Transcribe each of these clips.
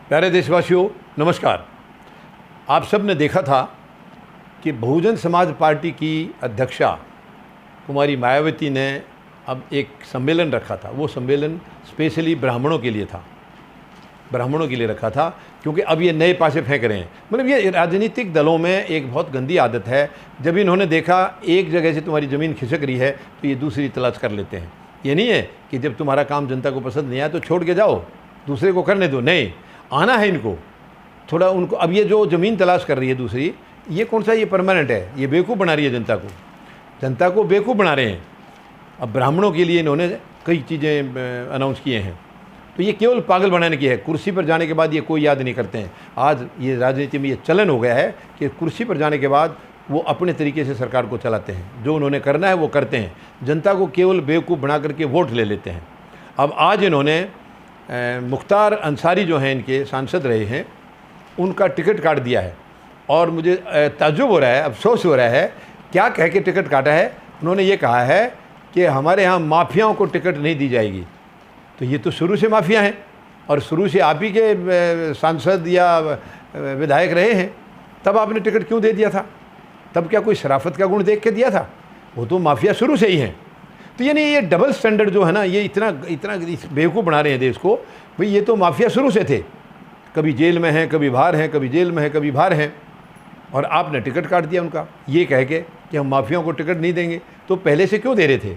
प्यारे देशवासियों, नमस्कार। आप सब ने देखा था कि बहुजन समाज पार्टी की अध्यक्षा कुमारी मायावती ने अब एक सम्मेलन रखा था। वो सम्मेलन स्पेशली ब्राह्मणों के लिए था, ब्राह्मणों के लिए रखा था, क्योंकि अब ये नए पासे फेंक रहे हैं। मतलब ये राजनीतिक दलों में एक बहुत गंदी आदत है, जब इन्होंने देखा एक जगह से तुम्हारी ज़मीन खिसक रही है तो ये दूसरी तलाश कर लेते हैं। ये नहीं है कि जब तुम्हारा काम जनता को पसंद नहीं आया तो छोड़ के जाओ, दूसरे को करने दो। नहीं, आना है इनको थोड़ा। उनको अब ये जो ज़मीन तलाश कर रही है दूसरी, ये कौन सा, ये परमानेंट है, ये बेवकूफ़ बना रही है जनता को बेवकूफ़ बना रहे हैं। अब ब्राह्मणों के लिए इन्होंने कई चीज़ें अनाउंस किए हैं, तो ये केवल पागल बनाने की है। कुर्सी पर जाने के बाद ये कोई याद नहीं करते हैं। आज ये राजनीति में ये चलन हो गया है कि कुर्सी पर जाने के बाद वो अपने तरीके से सरकार को चलाते हैं, जो उन्होंने करना है वो करते हैं, जनता को केवल बेवकूफ़ बना करके वोट ले लेते हैं। अब आज इन्होंने मुख्तार अंसारी जो हैं, इनके सांसद रहे हैं, उनका टिकट काट दिया है। और मुझे ताज्जुब हो रहा है, अफसोस हो रहा है, क्या कह के टिकट काटा है। उन्होंने ये कहा है कि हमारे यहाँ माफियाओं को टिकट नहीं दी जाएगी। तो ये तो शुरू से माफिया हैं, और शुरू से आप ही के सांसद या विधायक रहे हैं, तब आपने टिकट क्यों दे दिया था? तब क्या कोई शराफत का गुण देख के दिया था? वो तो माफिया शुरू से ही हैं। तो यानी ये डबल स्टैंडर्ड जो है ना, ये इतना बेवकूफ़ बना रहे हैं देश को। भाई ये तो माफिया शुरू से थे, कभी जेल में हैं, कभी बाहर हैं, कभी जेल में हैं, कभी बाहर हैं, और आपने टिकट काट दिया उनका, ये कह के कि हम माफियाओं को टिकट नहीं देंगे। तो पहले से क्यों दे रहे थे?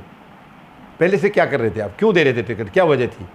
पहले से क्या कर रहे थे आप? क्यों दे रहे थे टिकट? क्या वजह थी?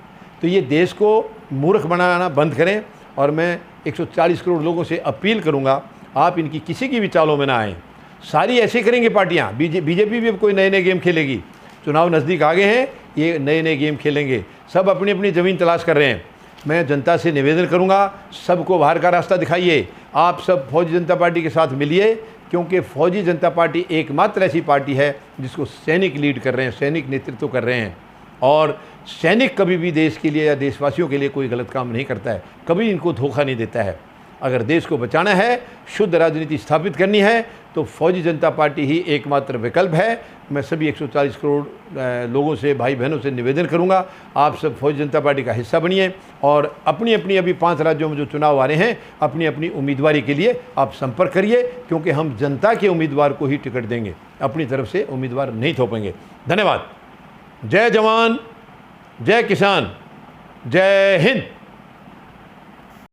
तो ये देश को मूर्ख बनाना बंद करें। और मैं 140 करोड़ लोगों से अपील करूँगा, आप इनकी किसी की भी चालों में ना आएँ। सारी ऐसे करेंगे पार्टियाँ। बीजेपी भी कोई नए नए गेम खेलेगी। चुनाव नज़दीक आ गए हैं, ये नए नए गेम खेलेंगे। सब अपनी अपनी ज़मीन तलाश कर रहे हैं। मैं जनता से निवेदन करूंगा, सबको बाहर का रास्ता दिखाइए। आप सब फौजी जनता पार्टी के साथ मिलिए, क्योंकि फौजी जनता पार्टी एकमात्र ऐसी पार्टी है जिसको सैनिक लीड कर रहे हैं, सैनिक नेतृत्व कर रहे हैं। और सैनिक कभी भी देश के लिए या देशवासियों के लिए कोई गलत काम नहीं करता है, कभी इनको धोखा नहीं देता है। अगर देश को बचाना है, शुद्ध राजनीति स्थापित करनी है, तो फौजी जनता पार्टी ही एकमात्र विकल्प है। मैं सभी 140 करोड़ लोगों से, भाई बहनों से निवेदन करूंगा, आप सब फौजी जनता पार्टी का हिस्सा बनिए, और अपनी अपनी अभी 5 राज्यों में जो चुनाव आ रहे हैं, अपनी अपनी उम्मीदवारी के लिए आप संपर्क करिए, क्योंकि हम जनता के उम्मीदवार को ही टिकट देंगे, अपनी तरफ से उम्मीदवार नहीं थोपेंगे। धन्यवाद। जय जवान, जय किसान, जय हिंद।